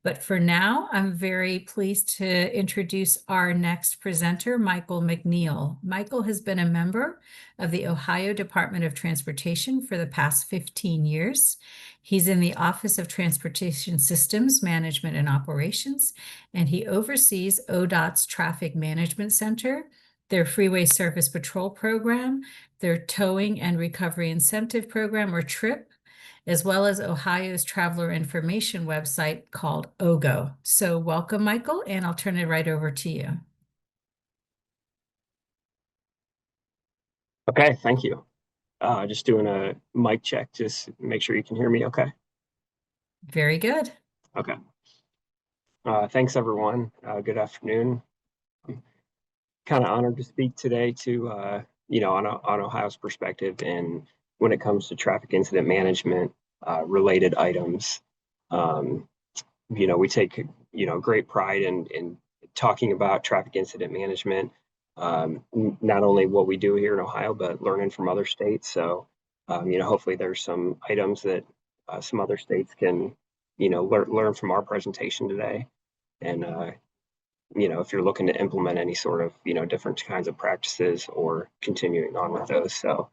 But for now, I'm very pleased to introduce our next presenter, Michael McNeill. Michael has been a member of the Ohio Department of Transportation for the past 15 years. He's in the Office of Transportation Systems Management and Operations, and he oversees OhioDot's Traffic Management Center, their Freeway Surface Patrol Program, their Towing and Recovery Incentive Program, or TRIP, as well as Ohio's traveler information website called OGO. So welcome, Michael, and I'll turn it right over to you. Okay, thank you. Just doing a mic check, just make sure you can hear me okay. Very good. Okay. Thanks, everyone. Good afternoon. I'm kind of honored to speak today to, on Ohio's perspective and when it comes to traffic incident management related items. We take, great pride in talking about traffic incident management, not only what we do here in Ohio, but learning from other states. So, hopefully there's some items that some other states can, learn from our presentation today. And, if you're looking to implement any sort of, different kinds of practices or continuing on with those. So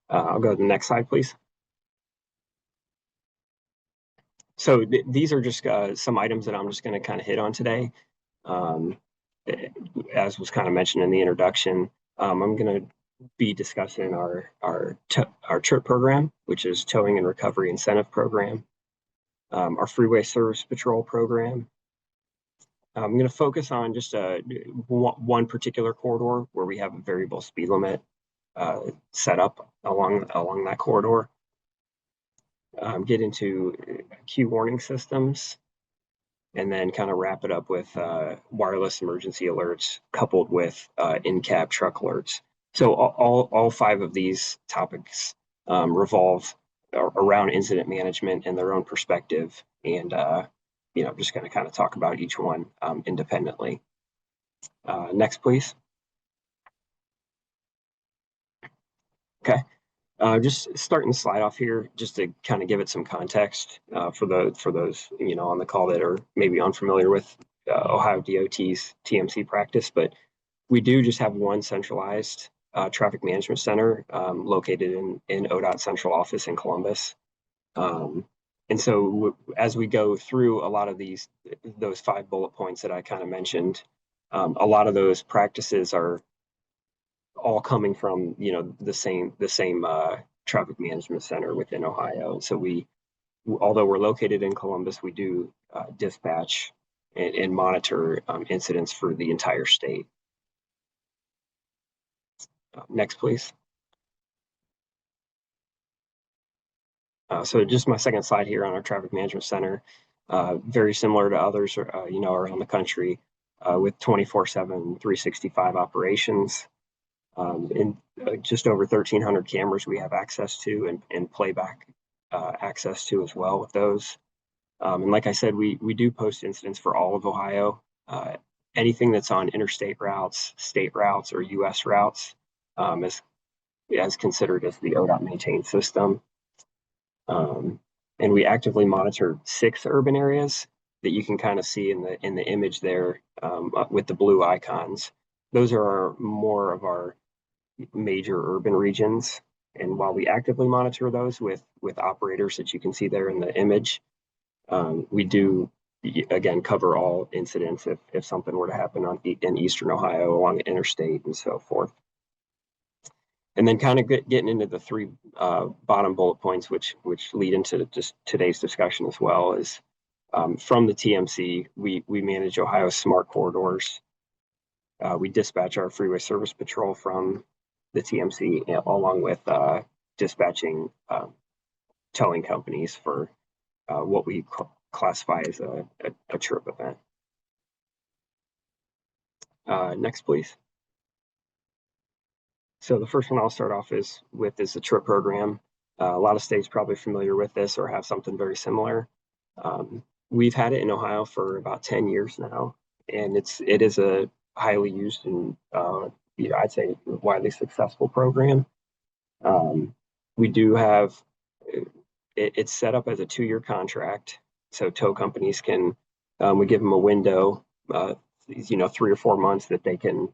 I'll go to the next slide, please. So these are just some items that I'm just going to kind of hit on today. As was kind of mentioned in the introduction, I'm going to be discussing our TRIP program, which is Towing and Recovery Incentive Program, our Freeway Service Patrol Program. I'm going to focus on just one particular corridor where we have a variable speed limit set up along that corridor. Get into queue warning systems, and then kind of wrap it up with wireless emergency alerts coupled with in-cab truck alerts. So all five of these topics revolve around incident management and their own perspective, and just going to kind of talk about each one independently. Next, please. Okay. Just starting the slide off here, just to kind of give it some context for those on the call that are maybe unfamiliar with Ohio DOT's TMC practice, but we do just have one centralized traffic management center located in ODOT central office in Columbus. And so as we go through a lot of those 5 bullet points that I kind of mentioned, a lot of those practices are all coming from the same traffic management center within Ohio. And so although we're located in Columbus, we do dispatch and monitor incidents for the entire state. Next, please. So just my second slide here on our traffic management center, very similar to others around the country with 24/7, 365 operations. And just over 1,300 cameras we have access to and playback access to as well with those. And like I said, we do post incidents for all of Ohio. Anything that's on interstate routes, state routes, or U.S. routes is considered as the ODOT maintained system. And we actively monitor 6 urban areas that you can kind of see in the image there with the blue icons. Those are more of our major urban regions, and while we actively monitor those with operators that you can see there in the image, we do again cover all incidents if something were to happen in eastern Ohio along the interstate and so forth. And then kind of getting into the 3 bottom bullet points, which lead into just today's discussion as well, is from the TMC, we manage Ohio's smart corridors. We dispatch our freeway service patrol from the TMC along with dispatching towing companies for what we classify as a trip event. Next, please. So the first one I'll start off with is the TRIP program. A lot of states probably familiar with this or have something very similar. We've had it in Ohio for about 10 years now, and it is a highly used and I'd say widely successful program. We do have it's set up as a 2-year contract. So tow companies can, we give them a window, 3 or 4 months that they can,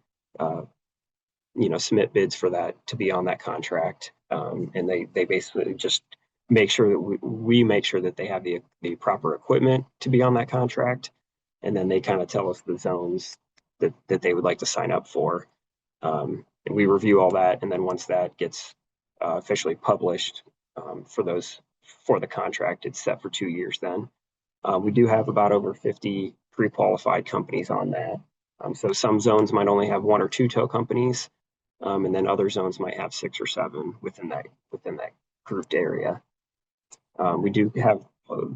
submit bids for that to be on that contract. And they basically just make sure that we make sure that they have the proper equipment to be on that contract. And then they kind of tell us the zones that they would like to sign up for. And we review all that. And then once that gets officially published for the contract, it's set for 2 years then. We do have about over 50 pre-qualified companies on that. So some zones might only have 1 or 2 tow companies, and then other zones might have 6 or 7 within that grouped area. We do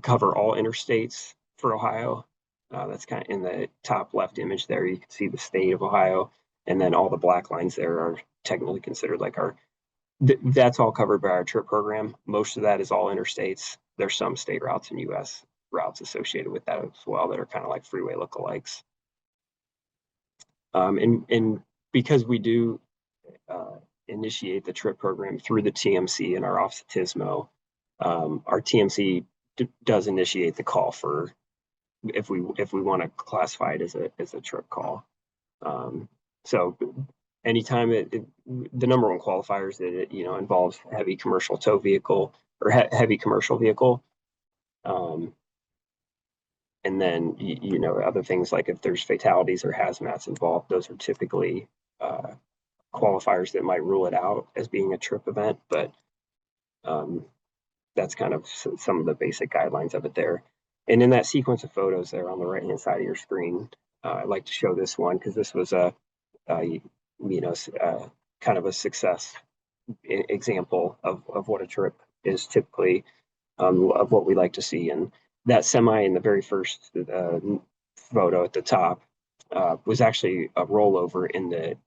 cover all interstates for Ohio. That's kind of in the top left image there. You can see the state of Ohio, and then all the black lines there are technically considered like that's all covered by our trip program. Most of that is all interstates. There's some state routes and US routes associated with that as well that are kind of like freeway lookalikes. And because we do initiate the trip program through the TMC and our Office of TSMO, our TMC does initiate the call for if we want to classify it as a trip call. So anytime the number one qualifier is that it involves heavy commercial tow vehicle or heavy commercial vehicle. And then other things like if there's fatalities or hazmats involved, those are typically qualifiers that might rule it out as being a trip event. But that's kind of some of the basic guidelines of it there. And in that sequence of photos there on the right hand side of your screen, I'd like to show this one because this was a kind of a success example of what a trip is typically, of what we like to see. And that semi in the very first photo at the top was actually a rollover in the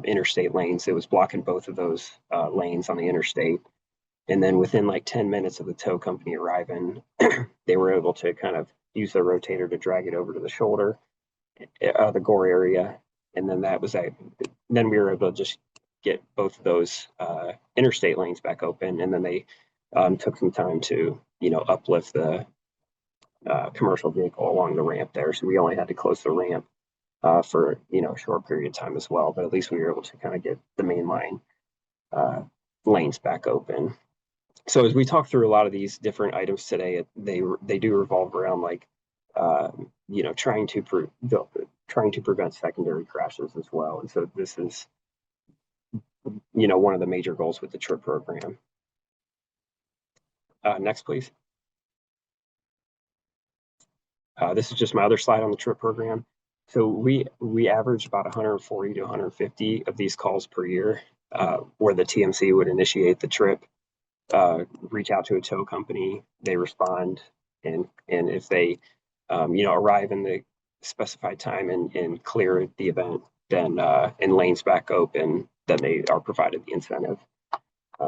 interstate lanes. It was blocking both of those lanes on the interstate. And then within like 10 minutes of the tow company arriving, they were able to kind of use their rotator to drag it over to the shoulder, the gore area. And then then we were able to just get both of those interstate lanes back open. And then they took some time to, uplift the commercial vehicle along the ramp there. So we only had to close the ramp for, a short period of time as well. But at least we were able to kind of get the main line lanes back open. So as we talk through a lot of these different items today, they do revolve around like, trying to prevent secondary crashes as well. And so this is, one of the major goals with the trip program. Next, please. This is just my other slide on the trip program. So we average about 140 to 150 of these calls per year, where the TMC would initiate the trip, reach out to a tow company, they respond, and if they arrive in the specified time and clear the event, then and lanes back open, then they are provided the incentive.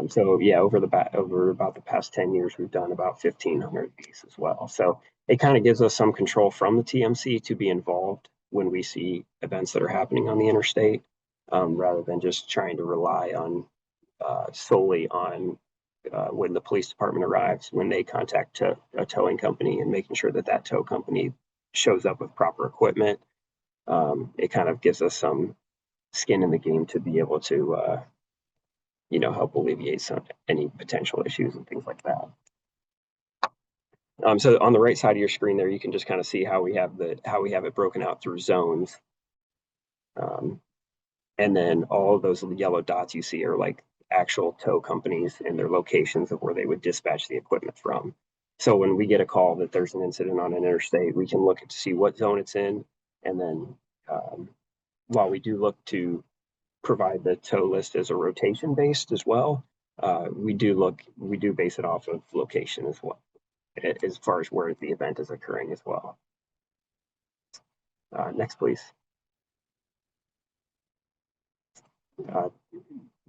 So yeah, over about the past 10 years, we've done about 1,500 of these as well. So it kind of gives us some control from the TMC to be involved when we see events that are happening on the interstate, rather than just trying to rely on solely on when the police department arrives, when they contact a towing company and making sure that tow company shows up with proper equipment. It kind of gives us some skin in the game to be able to help alleviate any potential issues and things like that. So on the right side of your screen there, you can just kind of see how we have it broken out through zones. And then all of those yellow dots you see are like actual tow companies and their locations of where they would dispatch the equipment from. So when we get a call that there's an incident on an interstate, we can look to see what zone it's in. And then while we do look to provide the tow list as a rotation based as well, we do base it off of location as well, as far as where the event is occurring as well. Next, please.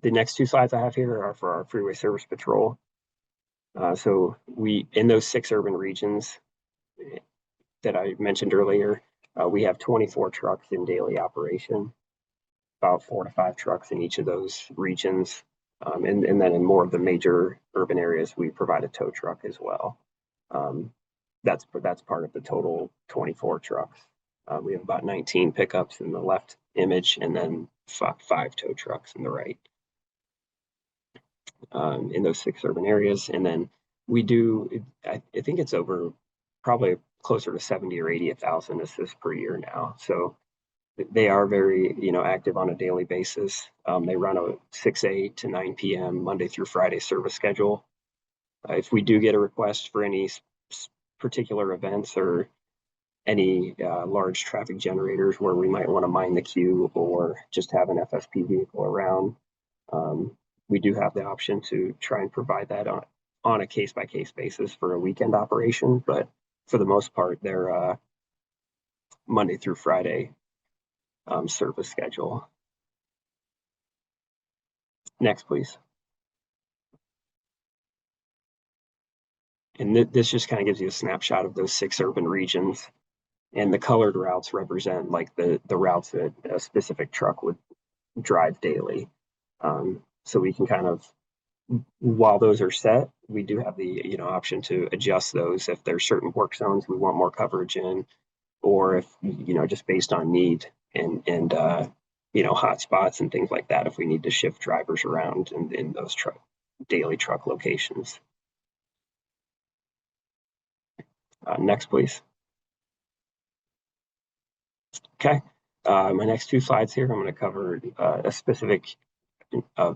The next 2 slides I have here are for our freeway service patrol. So in those 6 urban regions that I mentioned earlier, we have 24 trucks in daily operation, about 4 to 5 trucks in each of those regions. And then in more of the major urban areas, we provide a tow truck as well. That's part of the total 24 trucks. We have about 19 pickups in the left image, and then five tow trucks in the right, in those 6 urban areas. And then we do, I think it's over probably closer to 70 or 80,000 assists per year now. So they are very, active on a daily basis. They run a 6 a to 9 p.m. Monday through Friday service schedule. If we do get a request for any particular events or any large traffic generators where we might want to mine the queue or just have an FSP vehicle around, we do have the option to try and provide that on a case-by-case basis for a weekend operation. But for the most part, they're Monday through Friday service schedule. Next, please. And this just kind of gives you a snapshot of those 6 urban regions. And the colored routes represent like the routes that a specific truck would drive daily. So we can kind of, while those are set, we do have the option to adjust those if there's certain work zones we want more coverage in, or if just based on need and hot spots and things like that, if we need to shift drivers around in those daily truck locations. Next, please. Okay. My next 2 slides here, I'm going to cover a specific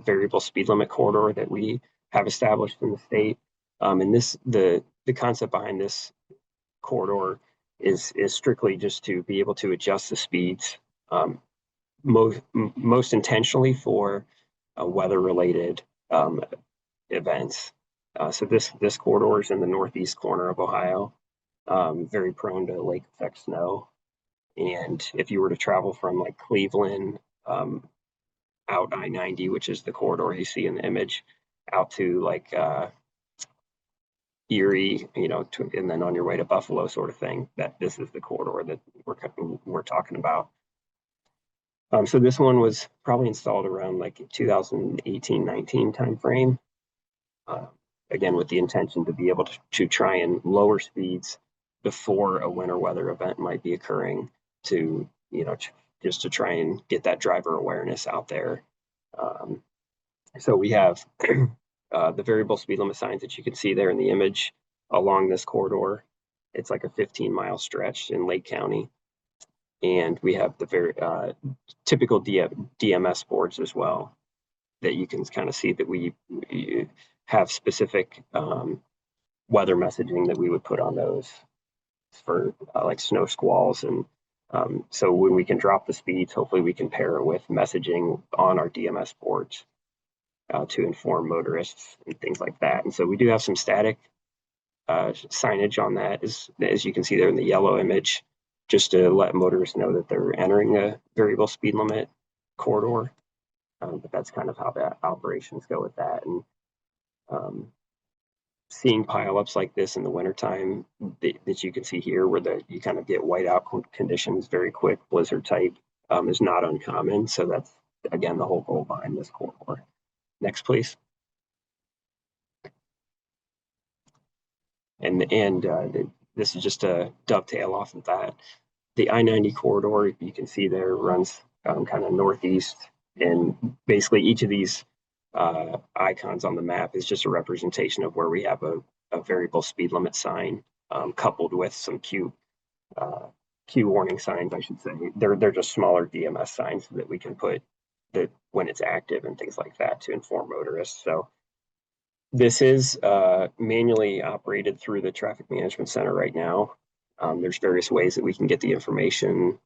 variable speed limit corridor that we have established in the state. And the concept behind this corridor is strictly just to be able to adjust the speeds most intentionally for weather-related events. So this corridor is in the northeast corner of Ohio, very prone to lake effect snow. And if you were to travel from like Cleveland out I-90, which is the corridor you see in the image, out to like Erie, and then on your way to Buffalo, sort of thing, that this is the corridor that we're talking about. So this one was probably installed around like 2018-19 timeframe. Again, with the intention to be able to try and lower speeds before a winter weather event might be occurring, to just to try and get that driver awareness out there. So we have the variable speed limit signs that you can see there in the image along this corridor. It's like a 15-mile stretch in Lake County. And we have the very typical DMS boards as well, that you can kind of see that we have specific weather messaging that we would put on those for like snow squalls. And so when we can drop the speeds, hopefully we can pair it with messaging on our DMS boards to inform motorists and things like that. And so we do have some static signage on that, as you can see there in the yellow image, just to let motorists know that they're entering a variable speed limit corridor. But that's kind of how the operations go with that. And seeing pileups like this in the wintertime that you can see here, where you kind of get whiteout conditions very quick, blizzard type, is not uncommon. So that's, again, the whole goal behind this corridor. Next, please. And this is just a dovetail off of that. The I-90 corridor, you can see there, runs kind of northeast, and basically each of these icons on the map is just a representation of where we have a variable speed limit sign, coupled with some Q warning signs, I should say. They're just smaller DMS signs that we can put that when it's active and things like that to inform motorists. So this is manually operated through the traffic management center right now. There's various ways that we can get the information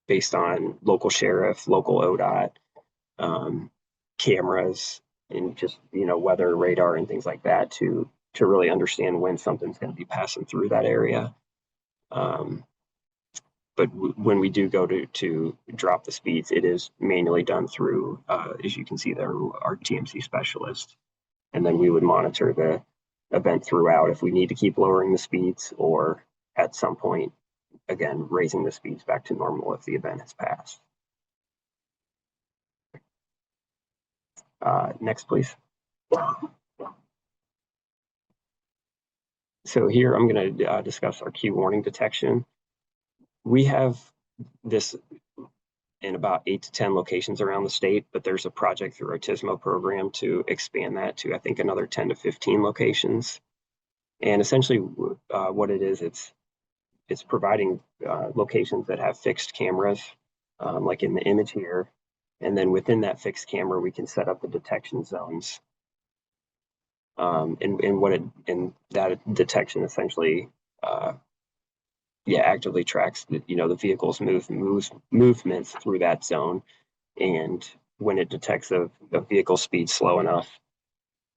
based on local sheriff, local OhioDot, cameras, and just weather radar and things like that to really understand when something's going to be passing through that area. But when we do go to drop the speeds, it is manually done through, as you can see there, our TMC specialist. And then we would monitor the event throughout if we need to keep lowering the speeds, or at some point, again, raising the speeds back to normal if the event has passed. Next, please. So here I'm going to discuss our key warning detection. We have this in about 8 to 10 locations around the state, but there's a project through our TSMO program to expand that to, I think, another 10 to 15 locations. And essentially what it is, it's providing locations that have fixed cameras, like in the image here. And then within that fixed camera, we can set up the detection zones. And that detection essentially actively tracks the vehicle's movements through that zone. And when it detects a vehicle speed slow enough,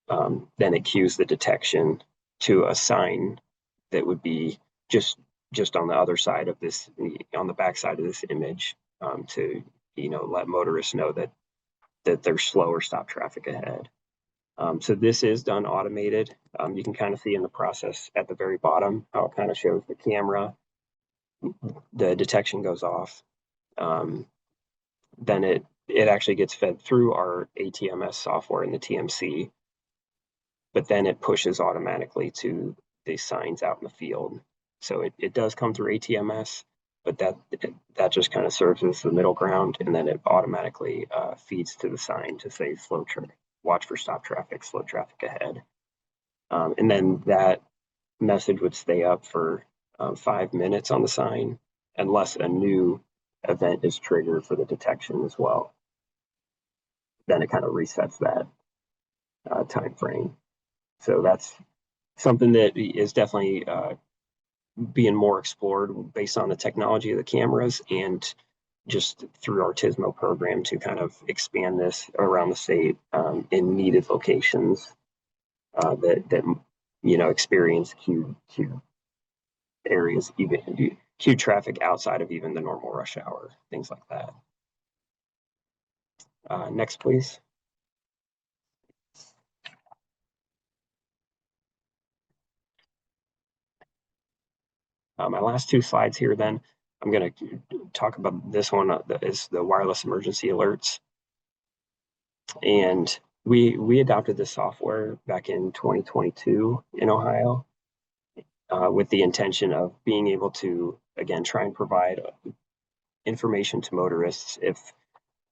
then it cues the detection to a sign that would be just on the other side of this, on the back side of this image, to let motorists know that there's slow or stop traffic ahead. So this is done automated. You can kind of see in the process at the very bottom how it kind of shows the camera, the detection goes off. Then it actually gets fed through our ATMS software in the TMC, but then it pushes automatically to the signs out in the field. So it does come through ATMS, but that just kind of serves as the middle ground, and then it automatically feeds to the sign to say slow traffic, watch for stop traffic, slow traffic ahead. And then that message would stay up for 5 minutes on the sign, unless a new event is triggered for the detection as well. Then it kind of resets that time frame. So that's something that is definitely being more explored based on the technology of the cameras and just through our TSMO program to kind of expand this around the state in needed locations that experience queue areas, even queue traffic outside of even the normal rush hour, things like that. Next, please. My last two slides here, then I'm going to talk about this one is the wireless emergency alerts. And we adopted this software back in 2022 in Ohio with the intention of being able to, again, try and provide information to motorists if,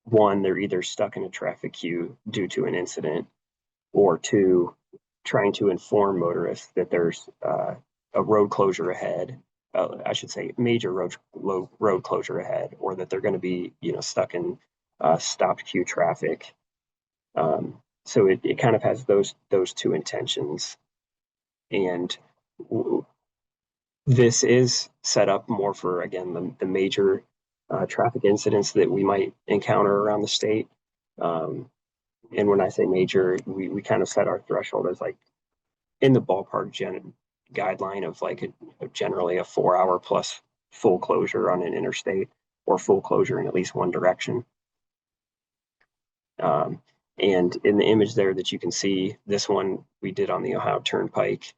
one, they're either stuck in a traffic queue due to an incident, or two, trying to inform motorists that there's a road closure ahead. I should say major road closure ahead, or that they're going to be stuck in stopped queue traffic. So it kind of has those two intentions, and this is set up more for, again, the major traffic incidents that we might encounter around the state. And when I say major, we kind of set our threshold as like in the ballpark guideline of like generally a 4-hour plus full closure on an interstate, or full closure in at least one direction. And in the image there that you can see, this one we did on the Ohio Turnpike.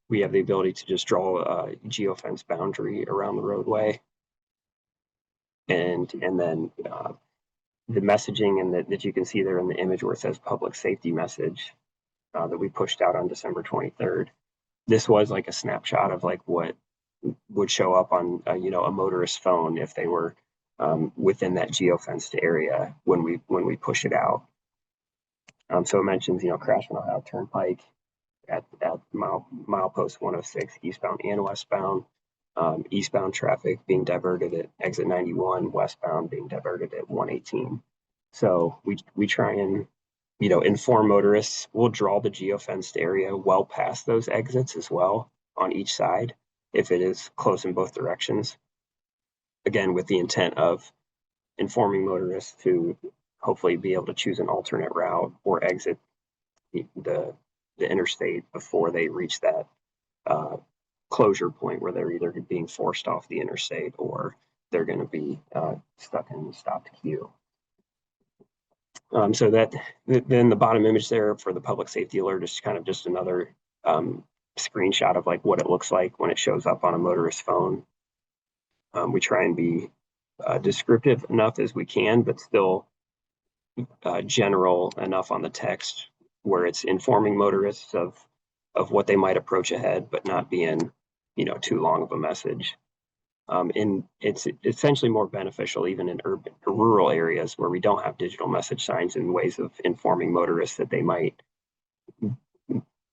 We have the ability to just draw a geofence boundary around the roadway, and then the messaging and that you can see there in the image where it says public safety message that we pushed out on December 23rd. This was like a snapshot of like what would show up on a motorist's phone if they were within that geofenced area when we push it out. So it mentions crash on Ohio Turnpike at milepost 106 eastbound and westbound. Eastbound traffic being diverted at exit 91, westbound being diverted at 118. So we try and inform motorists. We'll draw the geofenced area well past those exits as well on each side if it is close in both directions. Again, with the intent of informing motorists to hopefully be able to choose an alternate route or exit the interstate before they reach that closure point where they're either being forced off the interstate or they're going to be stuck in the stopped queue. So that then the bottom image there for the public safety alert is kind of just another screenshot of like what it looks like when it shows up on a motorist's phone. We try and be descriptive enough as we can, but still general enough on the text where it's informing motorists of what they might approach ahead, but not being, too long of a message. And it's essentially more beneficial even in urban or rural areas where we don't have digital message signs and ways of informing motorists that they might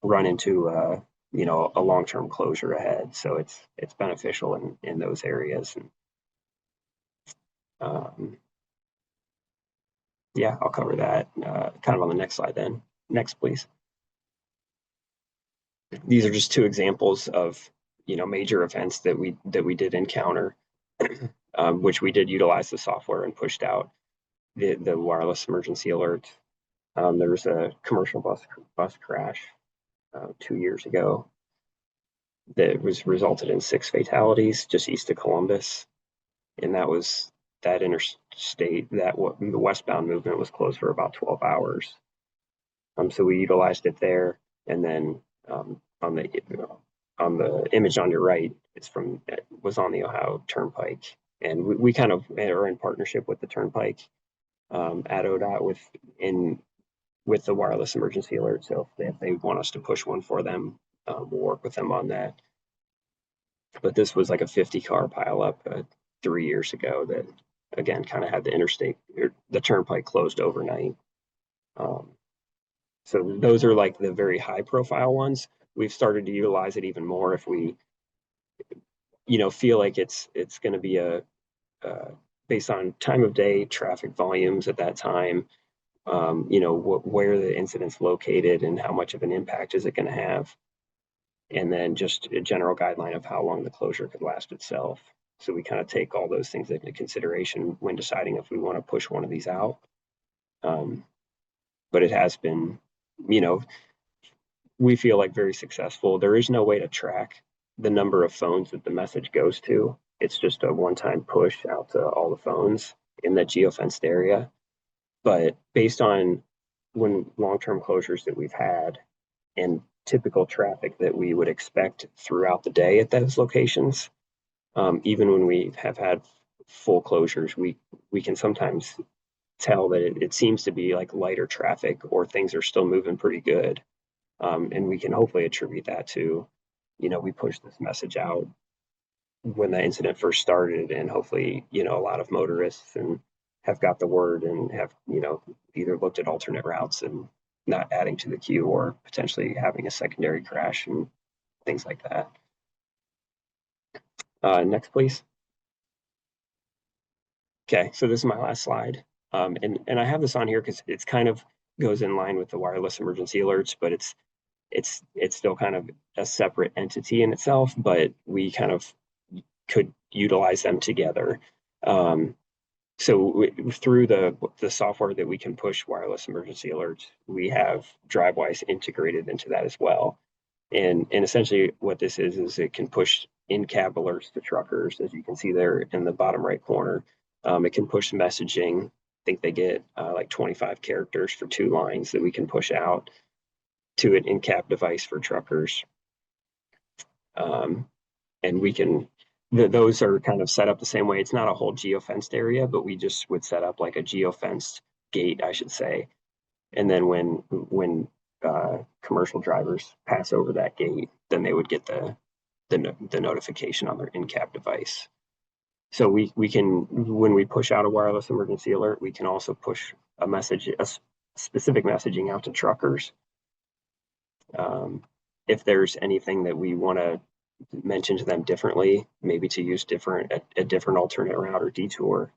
run into a long-term closure ahead. So it's beneficial in those areas. And yeah, I'll cover that kind of on the next slide then. Next, please. These are just two examples of major events that we did encounter, which we did utilize the software and pushed out the wireless emergency alert. There was a commercial bus crash 2 years ago that resulted in 6 fatalities just east of Columbus, and that interstate, the westbound movement was closed for about 12 hours. So we utilized it there, and then on the image on your right, was on the Ohio Turnpike, and we kind of are in partnership with the Turnpike at OhioDot with the wireless emergency alert. So if they want us to push one for them, we'll work with them on that. But this was like a 50-car pileup 3 years ago that, again, kind of had the Turnpike closed overnight. So those are like the very high-profile ones. We've started to utilize it even more if we, feel like it's going to be based on time of day, traffic volumes at that time, where the incident's located and how much of an impact is it going to have. And then just a general guideline of how long the closure could last itself. So we kind of take all those things into consideration when deciding if we want to push one of these out. But it has been, we feel like very successful. There is no way to track the number of phones that the message goes to. It's just a one-time push out to all the phones in the geofenced area. But based on when long-term closures that we've had and typical traffic that we would expect throughout the day at those locations, even when we have had full closures, we can sometimes tell that it seems to be like lighter traffic or things are still moving pretty good. And we can hopefully attribute that to, we pushed this message out when the incident first started, and hopefully, a lot of motorists and have got the word and have, either looked at alternate routes and not adding to the queue or potentially having a secondary crash and things like that. Next, please. Okay, so this is my last slide. And I have this on here because it's kind of goes in line with the wireless emergency alerts, but it's still kind of a separate entity in itself, but we kind of could utilize them together. So through the software that we can push wireless emergency alerts, we have DriveWise integrated into that as well. And essentially what this is it can push in-cab alerts to truckers, as you can see there in the bottom right corner. It can push messaging. I think they get like 25 characters for 2 lines that we can push out to an in-cab device for truckers. And we can, those are kind of set up the same way. It's not a whole geofenced area, but we just would set up like a geofenced gate, I should say. And then when commercial drivers pass over that gate, then they would get the notification on their in-cab device. So we can, when we push out a wireless emergency alert, we can also push a specific messaging out to truckers. If there's anything that we want to mention to them differently, maybe to use a different alternate route or detour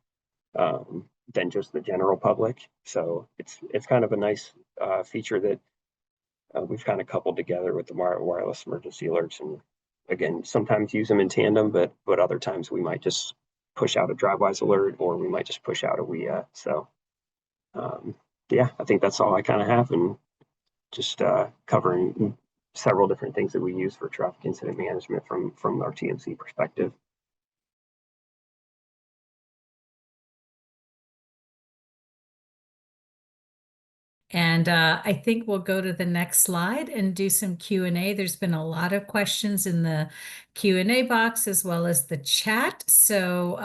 than just the general public. So it's kind of a nice feature that we've kind of coupled together with the wireless emergency alerts, and again, sometimes use them in tandem, but other times we might just push out a DriveWise alert, or we might just push out a WIA. So yeah, I think that's all I kind of have, and just covering several different things that we use for traffic incident management from our TMC perspective. And I think we'll go to the next slide and do some Q&A. There's been a lot of questions in the Q&A box as well as the chat. So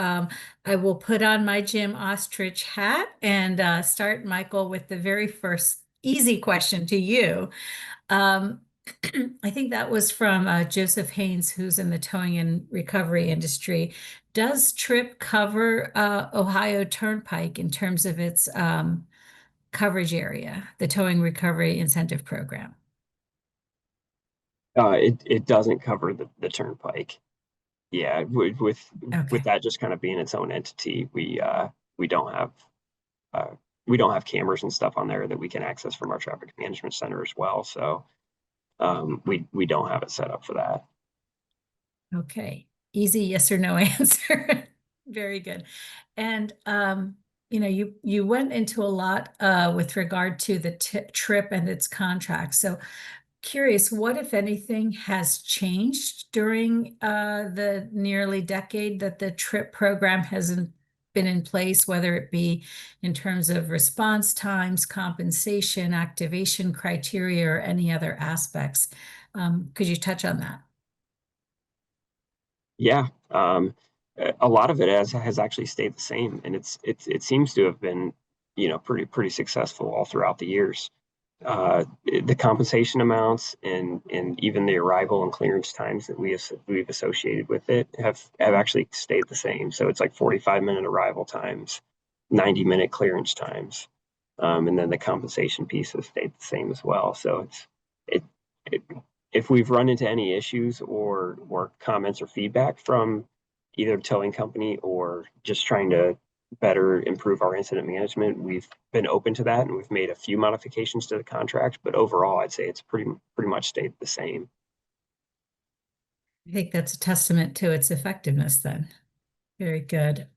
I will put on my Jim Austrich hat and start, Michael, with the very first easy question to you. I think that was from Joseph Haynes, who's in the towing and recovery industry. Does TRIP cover Ohio Turnpike in terms of its coverage area, the Towing Recovery Incentive Program? It doesn't cover the turnpike. Yeah, with Okay. that just kind of being its own entity, we don't have uh, we don't have cameras and stuff on there that we can access from our traffic management center as well. So we don't have it set up for that. Okay. Easy yes or no answer. Very good. And you went into a lot with regard to the trip and its contract. So curious, what, if anything, has changed during the nearly decade that the TRIP program hasn't been in place, whether it be in terms of response times, compensation, activation criteria, or any other aspects? Could you touch on that? Yeah, a lot of it has actually stayed the same, and it seems to have been, pretty successful all throughout the years. The compensation amounts and even the arrival and clearance times that we've associated with it have actually stayed the same. So it's like 45-minute arrival times, 90-minute clearance times, and then the compensation piece has stayed the same as well. So it, it if we've run into any issues or comments or feedback from either towing company or just trying to better improve our incident management, we've been open to that and we've made a few modifications to the contract, but overall I'd say it's pretty much stayed the same. I think that's a testament to its effectiveness then. Very good.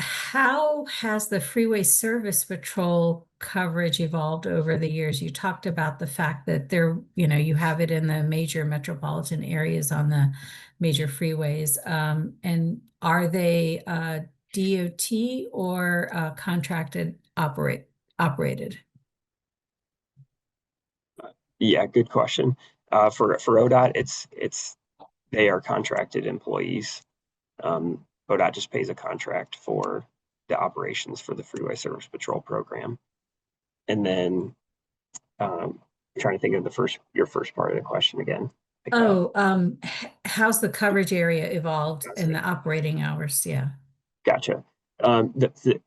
How has the freeway service patrol coverage evolved over the years? You talked about the fact that you have it in the major metropolitan areas on the major freeways. And are they DOT or contracted operated? Yeah, good question. For ODOT, it's they are contracted employees. ODOT just pays a contract for the operations for the Freeway Service Patrol program. And then I'm trying to think of your first part of the question again. Oh, how's the coverage area evolved in the Capacity. operating hours? Yeah. Gotcha.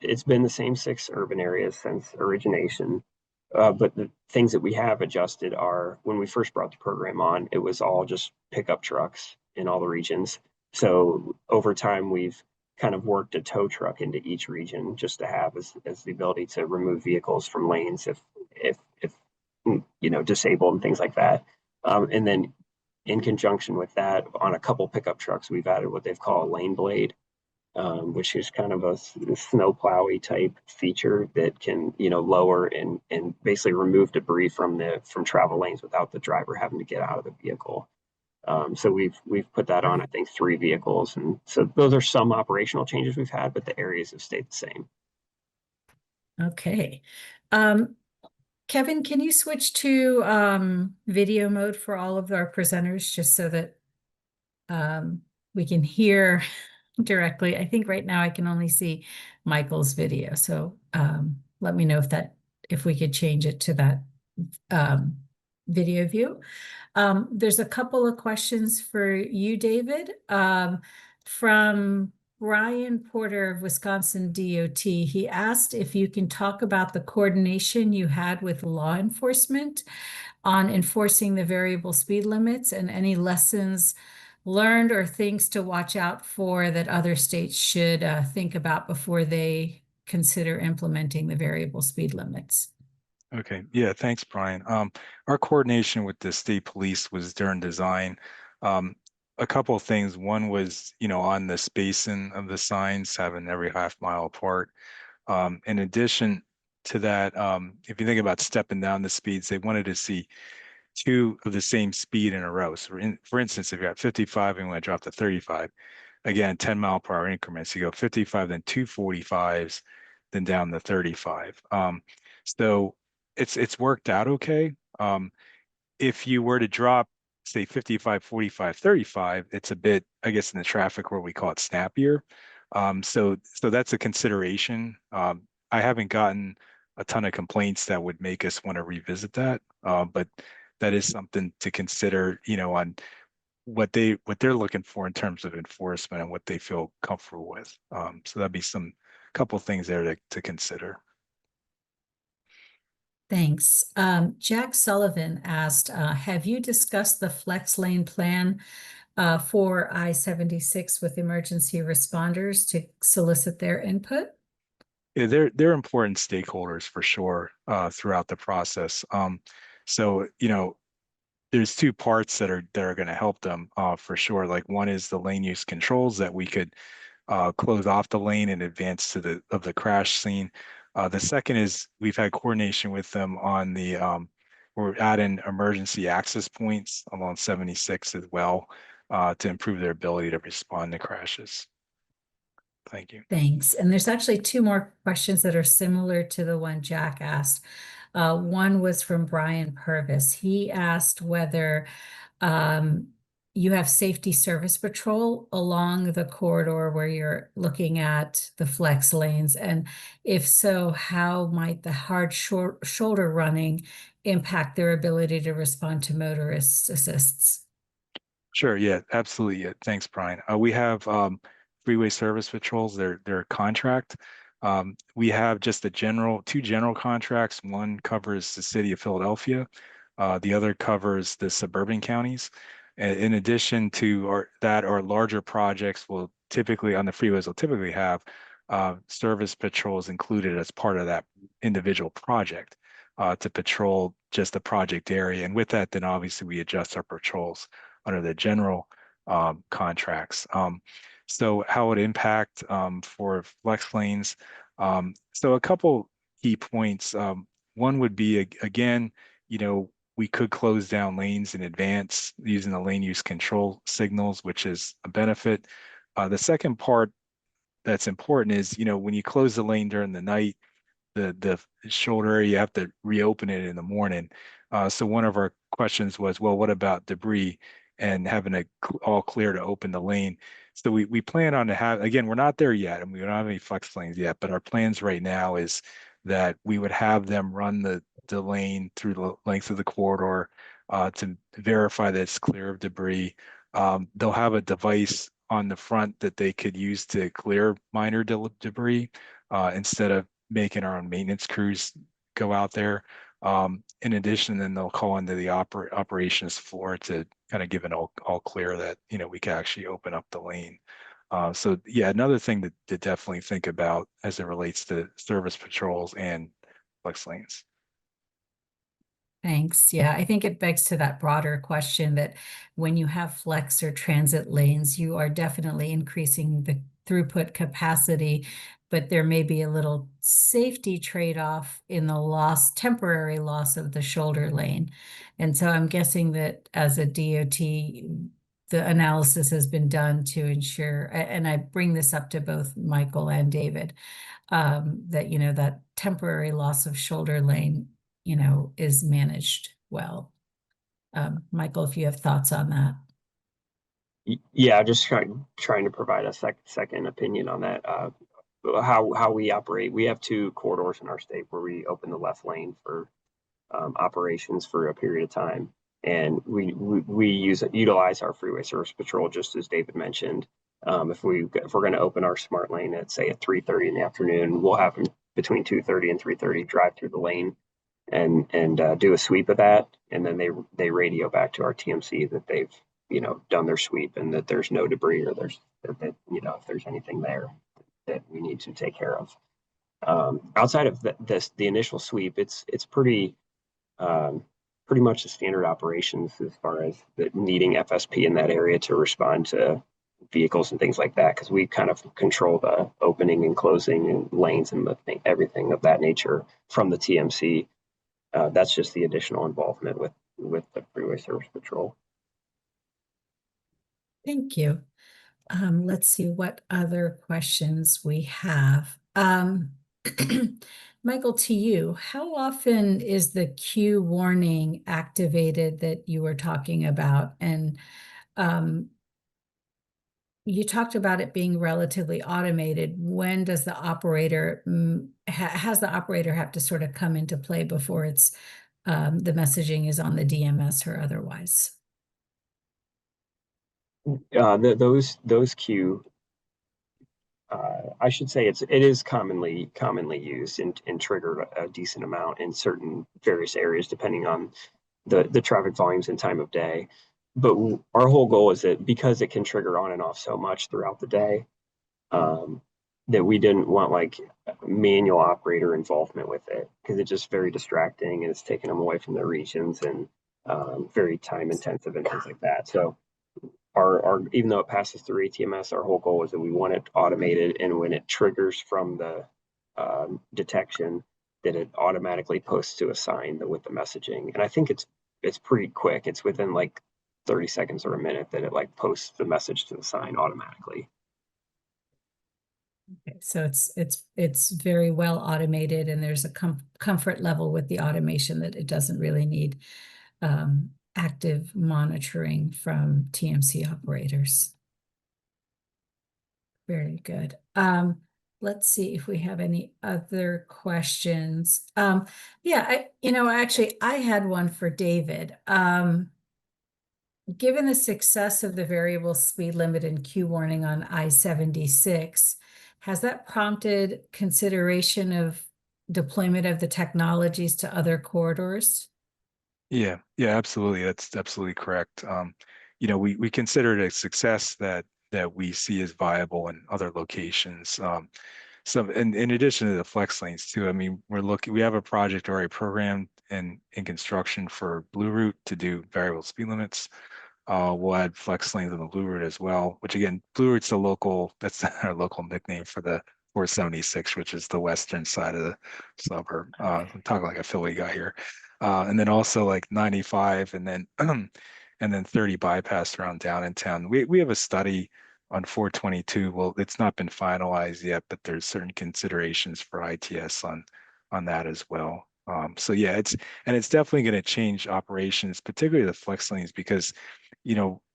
It's been the same 6 urban areas since origination. But the things that we have adjusted are when we first brought the program on, it was all just pickup trucks in all the regions. So over time, we've kind of worked a tow truck into each region just to have as the ability to remove vehicles from lanes if disabled and things like that. And then in conjunction with that, on a couple pickup trucks, we've added what they've called a lane blade, which is kind of a snow plowy type feature that can, lower and basically remove debris from travel lanes without the driver having to get out of the vehicle. So we've put that on, I think, 3 vehicles, and so those are some operational changes we've had, but the areas have stayed the same. Okay. Um, Kevin, can you switch to video mode for all of our presenters just so that we can hear directly? I think right now I can only see Michael's video. So let me know if we could change it to that video view. There's a couple of questions for you, David. From Brian Porter of Wisconsin DOT. He asked if you can talk about the coordination you had with law enforcement on enforcing the variable speed limits and any lessons learned or things to watch out for that other states should think about before they consider implementing the variable speed limits. Okay, yeah, thanks, Brian. Our coordination with the state police was during design. A couple of things. One was, on the spacing of the signs, having every half mile apart. In addition to that, if you think about stepping down the speeds, they wanted to see 2 of the same speed in a row. So for instance, if you're at 55 and you want to drop to 35, again, 10-mile-per-hour increments. You go 55, then 2 45s, then down to 35. So it's worked out okay. If you were to drop, say 55, 45, 35, it's a bit, I guess in the traffic where we call it snappier. So that's a consideration. I haven't gotten a ton of complaints that would make us want to revisit that. But that is something to consider, on what they're looking for in terms of enforcement and what they feel comfortable with. So that'd be couple things there to consider. Thanks. Jack Sullivan asked, have you discussed the flex lane plan for I-76 with emergency responders to solicit their input? Yeah, they're important stakeholders for sure throughout the process. So there's two parts that are going to help them for sure. Like one is the lane use controls that we could close off the lane in advance of the crash scene. The second is we've had coordination with them on we're adding emergency access points along 76 as well to improve their ability to respond to crashes. Thank you. Thanks. And there's actually two more questions that are similar to the one Jack asked. One was from Brian Purvis. He asked whether you have safety service patrol along the corridor where you're looking at the flex lanes. And if so, how might the hard shoulder running impact their ability to respond to motorist assists? Sure. Yeah, absolutely. Yeah. Thanks, Brian. We have freeway service patrols. They're a contract. We have just two general contracts. One covers the city of Philadelphia. The other covers the suburban counties. In addition to our larger projects will typically on the freeways will typically have service patrols included as part of that individual project to patrol just the project area. And with that, then obviously we adjust our patrols under the general contracts. So how it impact for flex lanes. So a couple key points. One would be, again, we could close down lanes in advance using the lane use control signals, which is a benefit. The second part that's important is, when you close the lane during the night, the shoulder area, you have to reopen it in the morning. So one of our questions was, well, what about debris and having it all clear to open the lane? So we plan on to have, again, we're not there yet, and we don't have any flex lanes yet, but our plans right now is that we would have them run the lane through the length of the corridor to verify that it's clear of debris. They'll have a device on the front that they could use to clear minor debris instead of making our own maintenance crews go out there. In addition, then they'll call into the operations floor to kind of give an all clear that we can actually open up the lane. So yeah, another thing to definitely think about as it relates to service patrols and flex lanes. Thanks. Yeah, I think it begs to that broader question that when you have flex or transit lanes, you are definitely increasing the throughput capacity, but there may be a little safety trade-off in the temporary loss of the shoulder lane. And so I'm guessing that as a DOT, the analysis has been done to ensure, and I bring this up to both Michael and David, that, that temporary loss of shoulder lane is managed well. Michael, if you have thoughts on that. Yeah, just trying to provide a second opinion on that. How we operate. We have two corridors in our state where we open the left lane for operations for a period of time, and we utilize our freeway service patrol just as David mentioned. If we're going to open our smart lane at say at 3:30 in the afternoon, we'll have them between 2:30 and 3:30 drive through the lane and do a sweep of that, and then they radio back to our TMC that they've done their sweep and that there's no debris or that if there's anything there that we need to take care of. Outside of the initial sweep, it's pretty much the standard operations as far as needing FSP in that area to respond to vehicles and things like that, because we kind of control the opening and closing and lanes and everything of that nature from the TMC. That's just the additional involvement with the freeway service patrol. Thank you. Let's see what other questions we have. Michael, to you, how often is the cue warning activated that you were talking about? And you talked about it being relatively automated. When does the operator, has the operator have to sort of come into play before it's the messaging is on the DMS or otherwise? Those queue, I should say it is commonly used and triggered a decent amount in certain various areas depending on the traffic volumes and time of day. But our whole goal is that because it can trigger on and off so much throughout the day, that we didn't want like manual operator involvement with it because it's just very distracting and it's taking them away from their regions and very time intensive and things like that. So our even though it passes through ATMS, our whole goal is that we want it automated, and when it triggers from the detection, that it automatically posts to a sign with the messaging. And I think it's pretty quick. It's within like 30 seconds or a minute that it like posts the message to the sign automatically. Okay, so it's very well automated, and there's a comfort level with the automation that it doesn't really need active monitoring from TMC operators. Very good. Let's see if we have any other questions. Yeah, actually, I had one for David. Given the success of the variable speed limit and queue warning on I-76, has that prompted consideration of deployment of the technologies to other corridors? Yeah, absolutely. That's absolutely correct. We consider it a success that we see as viable in other locations. So in addition to the flex lanes too, I mean, we have a project already programmed in construction for Blue Route to do variable speed limits. We'll add flex lanes on the Blue Route as well, which again, Blue Route's that's our local nickname for the 476, which is the western side of the suburb. I'm talking like a Philly guy here. And then also like 95 and then and then 30 bypass around downtown. We have a study on 422. Well, it's not been finalized yet, but there's certain considerations for ITS on that as well. So yeah, it's definitely going to change operations, particularly the flex lanes, because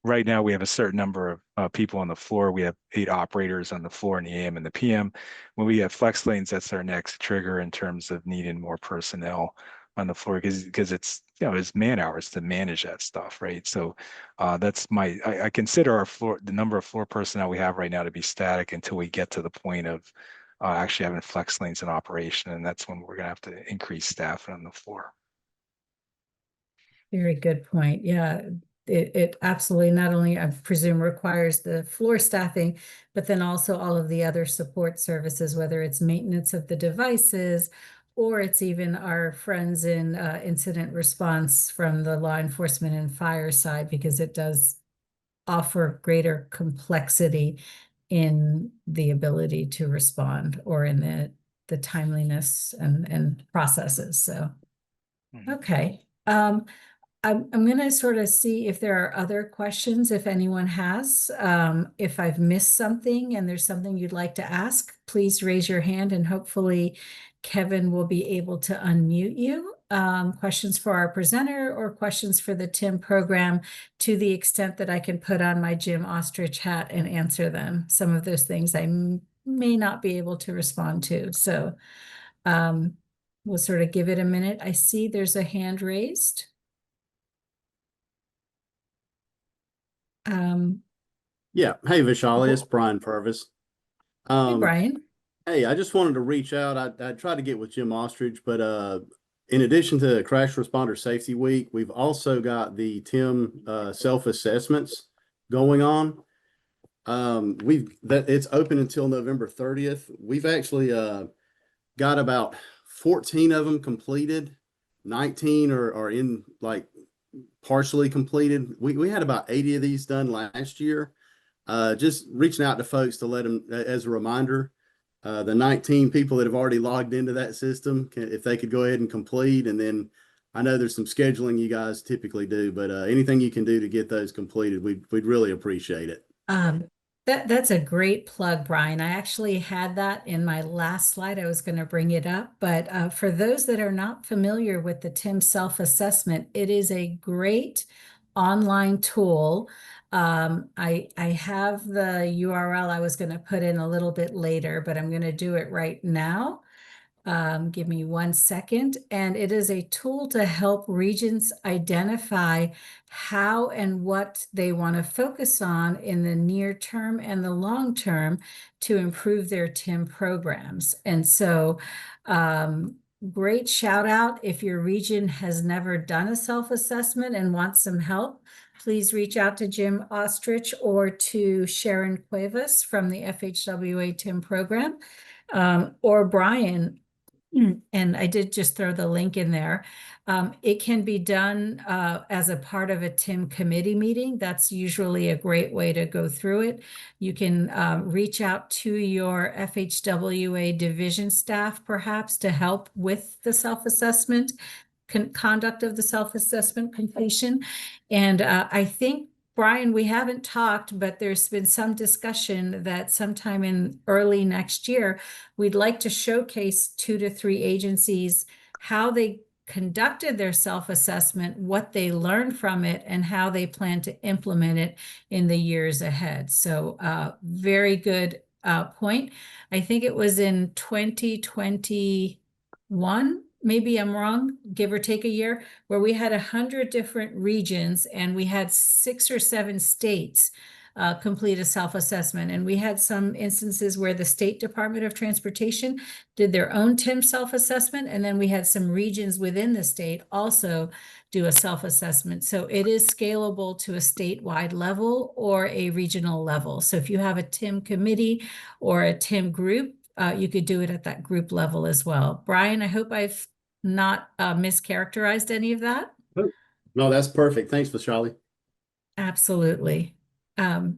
right now we have a certain number of people on the floor. We have 8 operators on the floor in the AM and the PM. When we have flex lanes, that's our next trigger in terms of needing more personnel on the floor because it's it's man hours to manage that stuff, right? So that's I consider the number of floor personnel we have right now to be static until we get to the point of actually having flex lanes in operation, and that's when we're going to have to increase staff on the floor. Very good point. Yeah, it absolutely not only, I presume, requires the floor staffing, but then also all of the other support services, whether it's maintenance of the devices, or it's even our friends in incident response from the law enforcement and fire side, because it does offer greater complexity in the ability to respond or in the timeliness and processes. So, okay. I'm going to sort of see if there are other questions, if anyone has. If I've missed something and there's something you'd like to ask, please raise your hand and hopefully Kevin will be able to unmute you. Questions for our presenter or questions for the TIM program, to the extent that I can put on my Jim Austrich hat and answer them. Some of those things I may not be able to respond to. So we'll sort of give it a minute. I see there's a hand raised. Yeah. Hey, Vishali, it's Brian Purvis. Hey, Brian. Hey, I just wanted to reach out. I tried to get with Jim Ostrich, but in addition to Crash Responder Safety Week, we've also got the TIM self-assessments going on. It's open until November 30th. We've actually got about 14 of them completed. 19 are in like partially completed. We had about 80 of these done last year. Just reaching out to folks to let them, as a reminder, the 19 people that have already logged into that system, if they could go ahead and complete. And then I know there's some scheduling you guys typically do, but anything you can do to get those completed, we'd really appreciate it. That's a great plug, Brian. I actually had that in my last slide. I was going to bring it up, but for those that are not familiar with the TIM self-assessment, it is a great online tool. I have the URL I was going to put in a little bit later, but I'm going to do it right now. Give me 1 second. And it is a tool to help regions identify how and what they want to focus on in the near term and the long term to improve their TIM programs. And so, great shout out. If your region has never done a self-assessment and wants some help, please reach out to Jim Austrich or to Sharon Cuevas from the FHWA TIM program, or Brian. And I did just throw the link in there. It can be done as a part of a TIM committee meeting. That's usually a great way to go through it. You can reach out to your FHWA division staff, perhaps, to help with the self-assessment, conduct of the self-assessment completion. And I think, Brian, we haven't talked, but there's been some discussion that sometime in early next year, we'd like to showcase 2 to 3 agencies, how they conducted their self-assessment, what they learned from it, and how they plan to implement it in the years ahead. So very good point. I think it was in 2021, maybe I'm wrong, give or take a year, where we had 100 different regions and we had 6 or 7 states complete a self-assessment. And we had some instances where the State Department of Transportation did their own TIM self-assessment. And then we had some regions within the state also do a self-assessment. So it is scalable to a statewide level or a regional level. So if you have a TIM committee or a TIM group, you could do it at that group level as well. Brian, I hope I've not mischaracterized any of that. No, that's perfect. Thanks, Vishali. Absolutely. All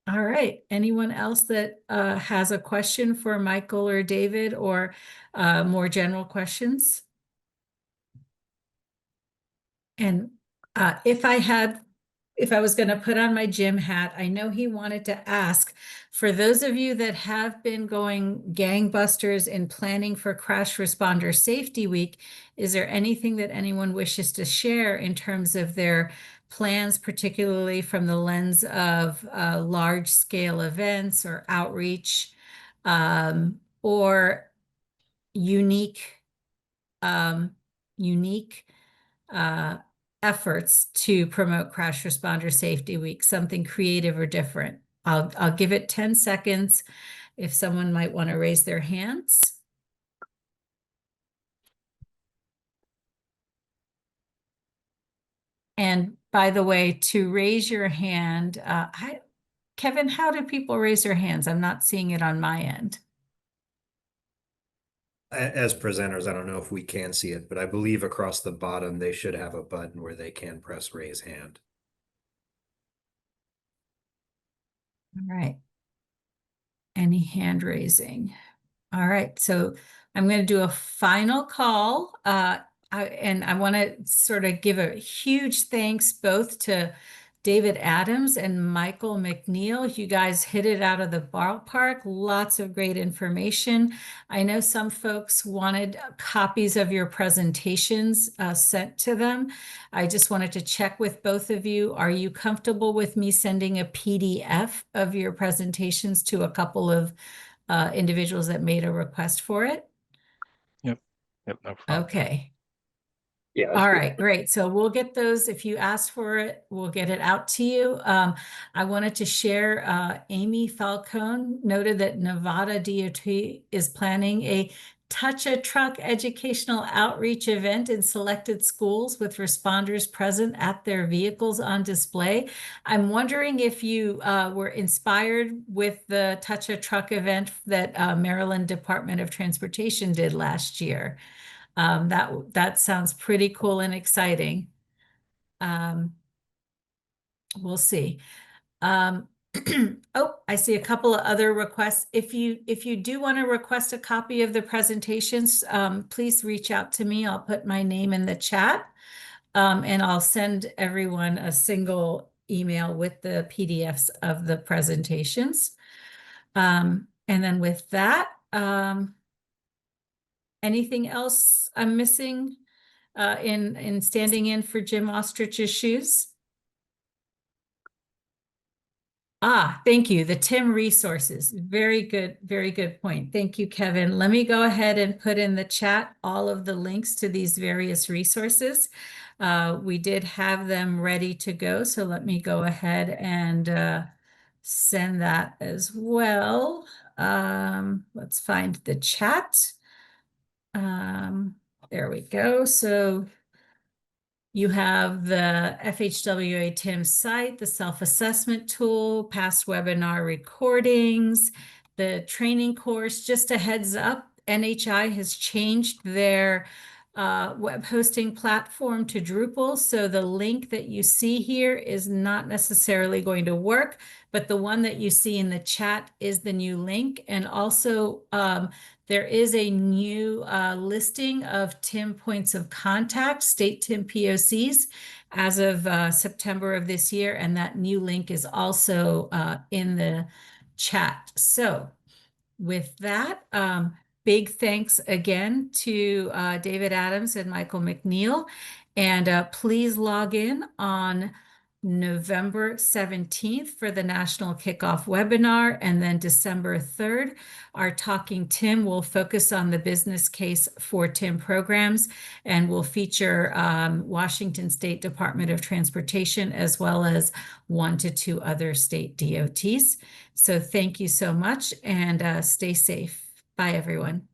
right. Anyone else that has a question for Michael or David, or more general questions? And if I was going to put on my Jim hat, I know he wanted to ask, for those of you that have been going gangbusters in planning for Crash Responder Safety Week, is there anything that anyone wishes to share in terms of their plans, particularly from the lens of large scale events or outreach, or unique efforts to promote Crash Responder Safety Week, something creative or different? I'll give it 10 seconds if someone might want to raise their hands. And by the way, to raise your hand, Kevin, how do people raise their hands? I'm not seeing it on my end. As presenters, I don't know if we can see it, but I believe across the bottom, they should have a button where they can press raise hand. All right. Any hand raising? All right. So I'm going to do a final call. And I want to sort of give a huge thanks both to David Adams and Michael McNeill. You guys hit it out of the ballpark. Lots of great information. I know some folks wanted copies of your presentations sent to them. I just wanted to check with both of you. Are you comfortable with me sending a PDF of your presentations to a couple of individuals that made a request for it? Yep, no problem. Okay. Yeah. All right, great. So we'll get those. If you ask for it, we'll get it out to you. I wanted to share, Amy Falcone noted that Nevada DOT is planning a Touch a Truck educational outreach event in selected schools with responders present at their vehicles on display. I'm wondering if you were inspired with the Touch a Truck event that Maryland Department of Transportation did last year. That sounds pretty cool and exciting. We'll see. Oh, I see a couple of other requests. If you do want to request a copy of the presentations, please reach out to me. I'll put my name in the chat, and I'll send everyone a single email with the PDFs of the presentations. And then with that, anything else I'm missing in standing in for Jim Austrich's shoes? Thank you. The TIM resources. Very good point. Thank you, Kevin. Let me go ahead and put in the chat all of the links to these various resources. We did have them ready to go, so let me go ahead and send that as well. Let's find the chat. There we go. So you have the FHWA TIM site, the self-assessment tool, past webinar recordings, the training course. Just a heads up, NHI has changed their web hosting platform to Drupal. So the link that you see here is not necessarily going to work, but the one that you see in the chat is the new link. And also, there is a new listing of TIM points of contact, state TIM POCs, as of September of this year. And that new link is also in the chat. So with that, big thanks again to David Adams and Michael McNeill. And please log in on November 17th for the National Kickoff webinar, and then December 3rd, our Talking TIM will focus on the business case for TIM programs, and will feature Washington State Department of Transportation, as well as 1 to 2 other state DOTs. So thank you so much, and stay safe. Bye, everyone.